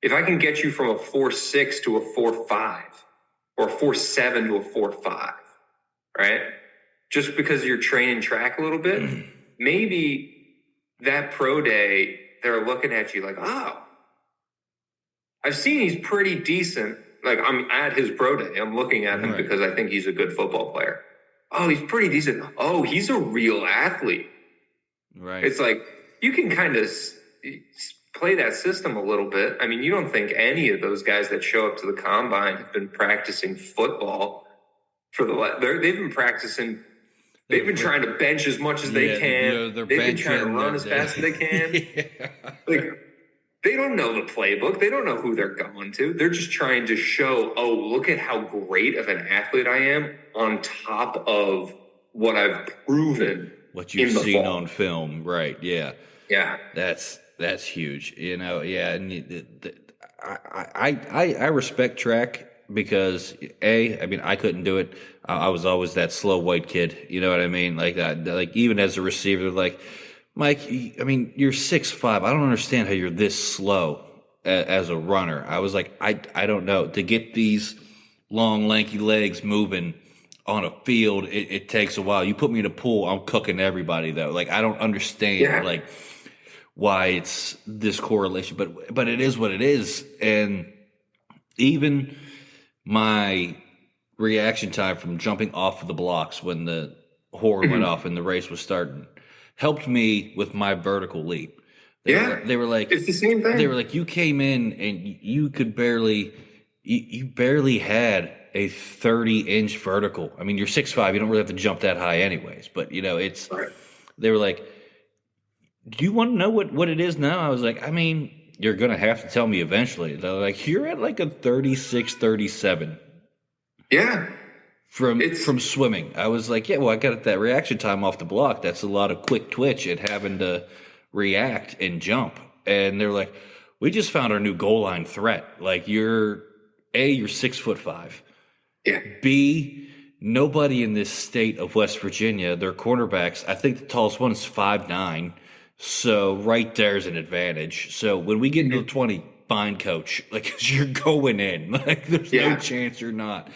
B: If I can get you from a 4.6 to a 4.5 or a 4.7 to a 4.5, right? Just because you're training track a little bit, maybe that pro day, they're looking at you like, oh, I've seen he's pretty decent. Like I'm at his pro day. I'm looking at him because I think he's a good football player. Oh, he's pretty decent. Oh, he's a real athlete.
C: Right.
B: It's like you can kind of play that system a little bit. I mean, you don't think any of those guys that show up to the combine have been practicing football for they've been practicing. They've been trying to bench as much as they can. They've been trying to run as fast as they can. Like, they don't know the playbook. They don't know who they're going to. They're just trying to show, oh, look at how great of an athlete I am on top of what I've proven.
C: What you've seen on film. Right. Yeah.
B: Yeah.
C: That's huge. Yeah. And I respect track because I couldn't do it. I was always that slow white kid. You know what I mean? Like that. Like even as a receiver, like Mike. I mean, you're 6'5". I don't understand how you're this slow as a runner. I was like, I don't know. To get these long, lanky legs moving on a field, it takes a while. You put me in a pool, I'm cooking everybody though. Like I don't understand like why it's this correlation, but it is what it is. And even my reaction time from jumping off of the blocks when the horn went off and the race was starting helped me with my vertical leap. They were like,
B: it's the same thing.
C: They were like, you came in and you could barely had a 30-inch vertical. I mean, you're 6'5", you don't really have to jump that high anyways. But, it's they were like, do you want to know what it is now? I was like, I mean, you're going to have to tell me eventually. They're like, you're at like a 36, 37.
B: Yeah.
C: From swimming. I was like, yeah, well, I got that reaction time off the block. That's a lot of quick twitch and having to react and jump. And they're like, we just found our new goal line threat. Like you're 6'5".
B: Yeah.
C: B, nobody in this state of West Virginia, their cornerbacks, I think the tallest one is 5'9". So right there's an advantage. So when we get into the 20, fine, coach. Like, you're going in. Like, there's no chance you're not.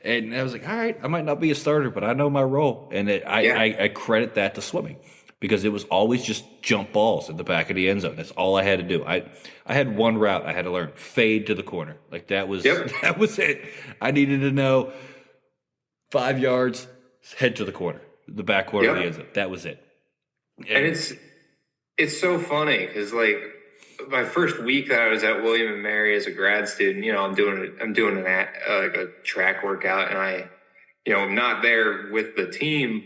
C: And I was like, all right, I might not be a starter, but I know my role. And I credit that to swimming, because it was always just jump balls in the back of the end zone. That's all I had to do. I had one route I had to learn: fade to the corner. Like, that was it. I needed to know 5 yards, head to the corner, the back corner of the end zone. That was it.
B: And it's so funny because, like, my first week that I was at William and Mary as a grad student, I'm doing a track workout, and I'm not there with the team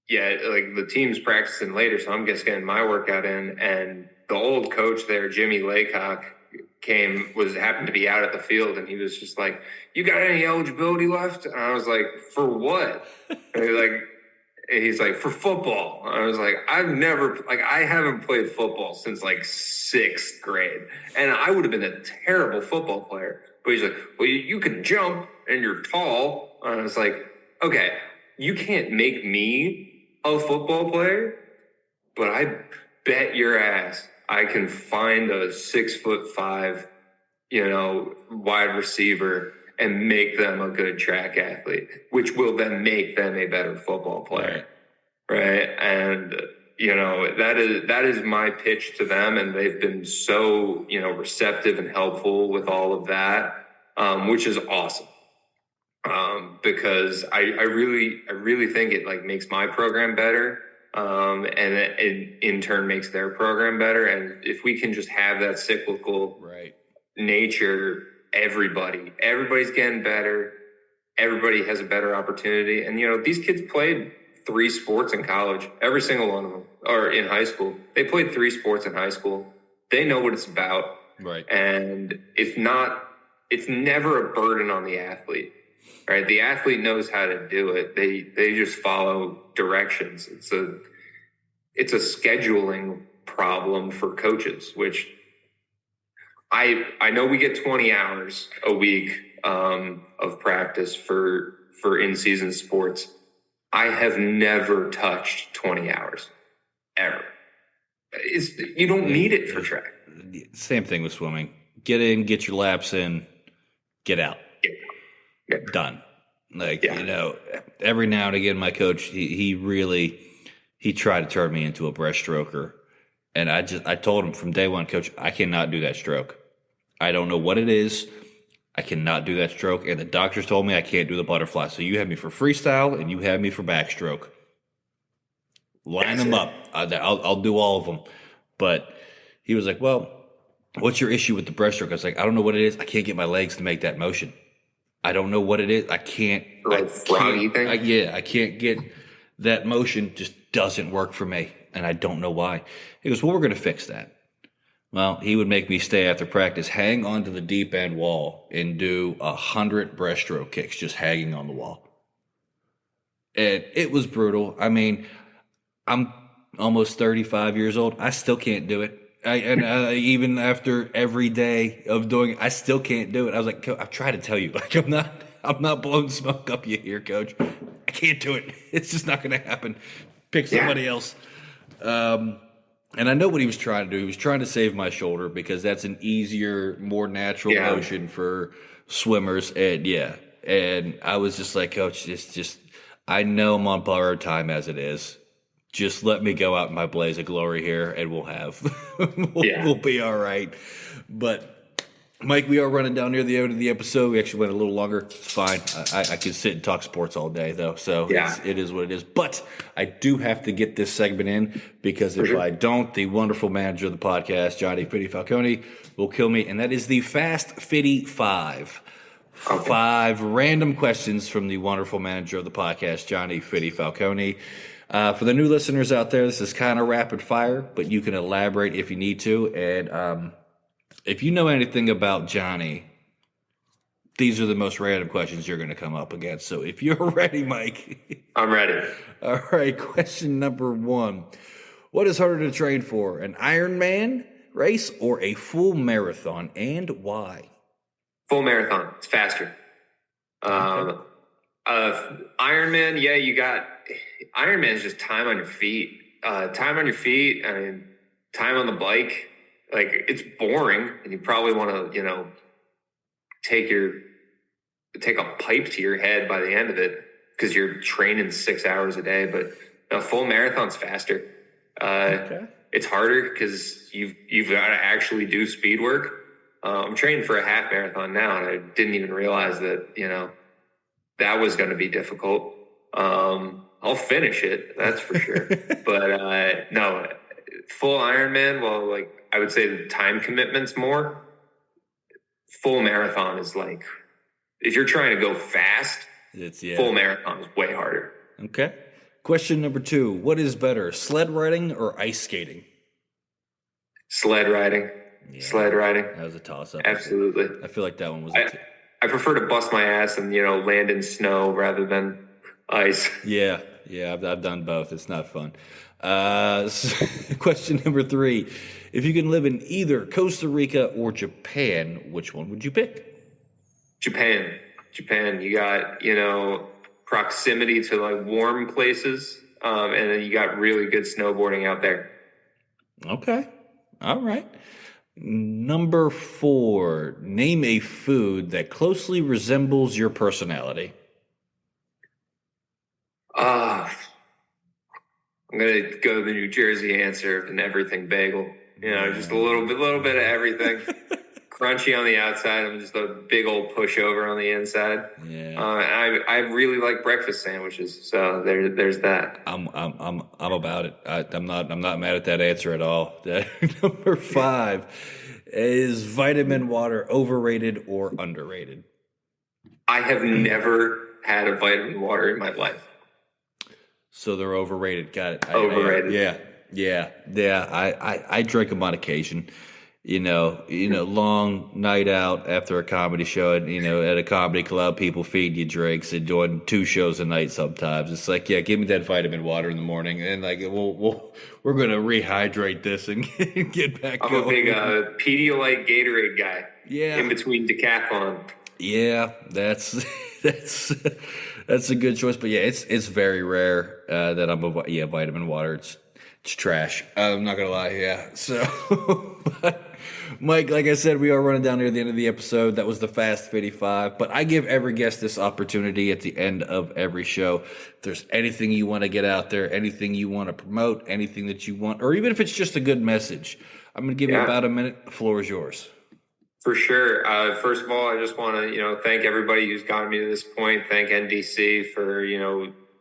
B: yet. Like, the team's practicing later, so I'm just getting my workout in. And the old coach there, Jimmy Laycock, happened to be out at the field, and he was just like, "You got any eligibility left?" And I was like, "For what?" And he's like, "For football." And I was like, I haven't played football since like 6th grade, and I would have been a terrible football player. But he's like, "Well, you can jump and you're tall." And I was like, "Okay, you can't make me a football player, but I bet your ass I can find a 6'5", wide receiver and make them a good track athlete, which will then make them a better football player." Right. And, that is my pitch to them. And they've been so, receptive and helpful with all of that, which is awesome. Because I really think it, like, makes my program better. And it in turn makes their program better. And if we can just have that cyclical nature, everybody's getting better. Everybody has a better opportunity. And, these kids played 3 sports in college, every single one of them, or in high school. They played 3 sports in high school. They know what it's about.
C: Right.
B: And it's never a burden on the athlete. Right. The athlete knows how to do it. They just follow directions. It's a scheduling problem for coaches, which I know we get 20 hours a week of practice for in-season sports. I have never touched 20 hours, ever. You don't need it for track.
C: Same thing with swimming. Get in, get your laps in, get out.
B: Yeah.
C: Done. Like, every now and again, my coach, he tried to turn me into a breaststroker. And I told him from day one, "Coach, I cannot do that stroke. I don't know what it is. I cannot do that stroke. And the doctors told me I can't do the butterfly. So you have me for freestyle and you have me for backstroke. Line them up. I'll do all of them." But he was like, "Well, what's your issue with the breaststroke?" I was like, "I don't know what it is. I can't get my legs to make that motion. I don't know what it is. I can't."
B: Froggy thing?
C: I can't get that motion. Just doesn't work for me. And I don't know why. He goes, "Well, we're going to fix that." Well, he would make me stay after practice, hang onto the deep end wall, and do 100 breaststroke kicks just hanging on the wall. And it was brutal. I mean, I'm almost 35 years old. I still can't do it. Even after every day of doing it, I still can't do it. I was like, I've tried to tell you, like, I'm not blowing smoke up you here, Coach. I can't do it. It's just not going to happen. Pick somebody else. And I know what he was trying to do. He was trying to save my shoulder because that's an easier, more natural motion for swimmers. And I was just like, "Coach, just I know I'm on borrowed time as it is. Just let me go out in my blaze of glory here, and we'll be all right." But Mike, we are running down near the end of the episode. We actually went a little longer. It's fine. I could sit and talk sports all day, though. So it is what it is. But I do have to get this segment in because if I don't, the wonderful manager of the podcast, Johnny Fitty Falcone, will kill me. And that is the Fast Fitty 5. Okay. 5 random questions from the wonderful manager of the podcast, Johnny Fitty Falcone. For the new listeners out there, this is kind of rapid fire, but you can elaborate if you need to. And if you know anything about Johnny, these are the most random questions you're going to come up against. So if you're ready, Mike.
B: I'm ready.
C: All right. Question number 1. What is harder to train for, an Ironman race or a full marathon, and why?
B: Full marathon. It's faster. Um, Ironman, yeah, you got Ironman's just time on your feet. Time on your feet, I mean, time on the bike. Like, it's boring, and you probably want to, take a pipe to your head by the end of it because you're training 6 hours a day. But a full marathon's faster. It's harder because you've got to actually do speed work. I'm training for a half marathon now, and I didn't even realize that that was going to be difficult. I'll finish it, that's for sure. But no, full Ironman. Well, like, I would say the time commitment's more. Full marathon is like, if you're trying to go fast, full marathon is way harder.
C: Okay. Question number 2. What is better, sled riding or ice skating?
B: Sled riding.
C: Yeah,
B: Sled riding.
C: That was a toss-up.
B: Absolutely.
C: I feel like that one was
B: I prefer to bust my ass and, land in snow rather than ice.
C: Yeah, I've done both. It's not fun. Question number 3. If you can live in either Costa Rica or Japan, which one would you pick?
B: Japan. You got, proximity to like warm places. And then you got really good snowboarding out there.
C: Okay. All right. Number 4. Name a food that closely resembles your personality.
B: I'm gonna go the New Jersey answer of an everything bagel. Just a little bit of everything. Crunchy on the outside. I'm just a big old pushover on the inside.
C: Yeah.
B: I really like breakfast sandwiches. So there's that.
C: I'm about it. I'm not mad at that answer at all. Number 5. Is vitamin water overrated or underrated?
B: I have never had a vitamin water in my life.
C: So they're overrated. Got it.
B: Overrated.
C: Yeah. I drink them on occasion. Long night out after a comedy show, and at a comedy club, people feed you drinks and doing 2 shows a night. Sometimes it's like, yeah, give me that vitamin water in the morning, and like we're gonna rehydrate this and get back.
B: I'm a big Pedialyte Gatorade guy.
C: Yeah.
B: In between decathlon.
C: Yeah, that's a good choice, but yeah, it's very rare that I'm a vitamin water. It's trash. I'm not gonna lie. Yeah. So, but Mike, like I said, we are running down near the end of the episode. That was the Fast 55, but I give every guest this opportunity at the end of every show. If there's anything you want to get out there, anything you want to promote, anything that you want, or even if it's just a good message, I'm going to give you about a minute. The floor is yours.
B: For sure. First of all, I just want to, thank everybody who's gotten me to this point. Thank NDC for,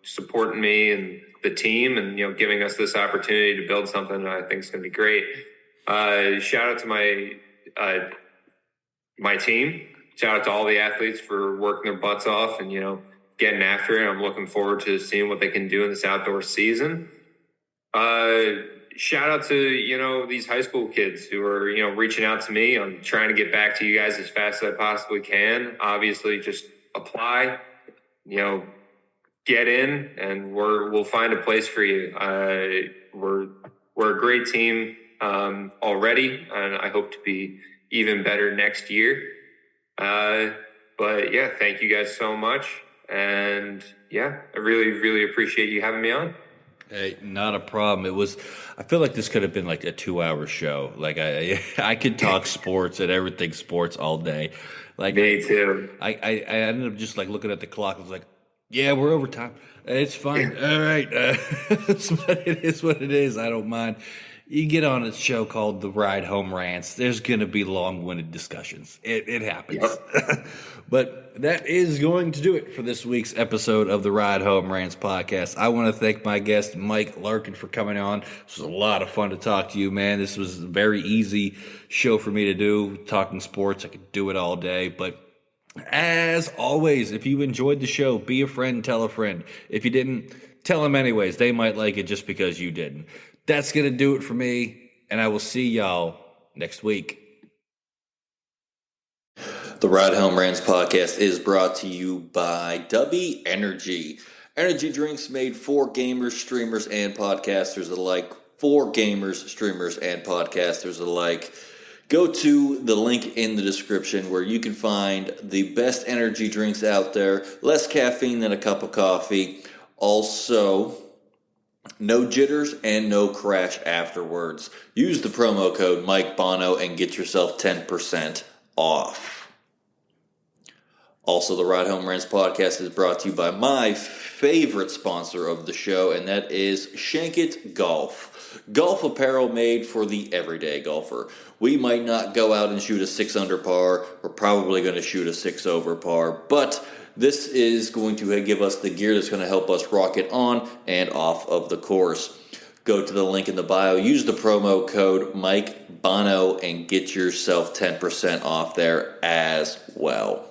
B: supporting me and the team and, giving us this opportunity to build something that I think is going to be great. Shout out to my team. Shout out to all the athletes for working their butts off and, getting after it. I'm looking forward to seeing what they can do in this outdoor season. Shout out to, these high school kids who are, reaching out to me. I'm trying to get back to you guys as fast as I possibly can. Obviously, just apply, get in, and we'll find a place for you. We're a great team already, and I hope to be even better next year. But yeah, thank you guys so much. And yeah, I really, really appreciate you having me on.
C: Hey, not a problem. I feel like this could have been like a 2-hour show. Like I could talk sports and everything sports all day. Like
B: me too.
C: I ended up just like looking at the clock. I was like, yeah, we're over time. It's fine. All right. It is what it is. I don't mind. You get on a show called The Ride Home Rants, there's going to be long-winded discussions. It happens. Yep. But that is going to do it for this week's episode of the Ride Home Rants podcast. I want to thank my guest, Mike Larkin, for coming on. This was a lot of fun to talk to you, man. This was a very easy show for me to do, talking sports. I could do it all day. But as always, if you enjoyed the show, be a friend, tell a friend. If you didn't, tell them anyways. They might like it just because you didn't. That's going to do it for me, and I will see y'all next week.
A: The Ride Home Rants podcast is brought to you by Dubby Energy. Energy drinks made for gamers, streamers, and podcasters alike. For gamers, streamers, and podcasters alike. Go to the link in the description where you can find the best energy drinks out there, less caffeine than a cup of coffee. Also, no jitters and no crash afterwards. Use the promo code Mike Bono and get yourself 10% off. Also, the Ride Home Rants podcast is brought to you by my favorite sponsor of the show, and that is Shankit Golf. Golf apparel made for the everyday golfer. We might not go out and shoot a 6 under par. We're probably going to shoot a 6 over par, but this is going to give us the gear that's going to help us rocket on and off of the course. Go to the link in the bio, use the promo code Mike Bono, and get yourself 10% off there as well.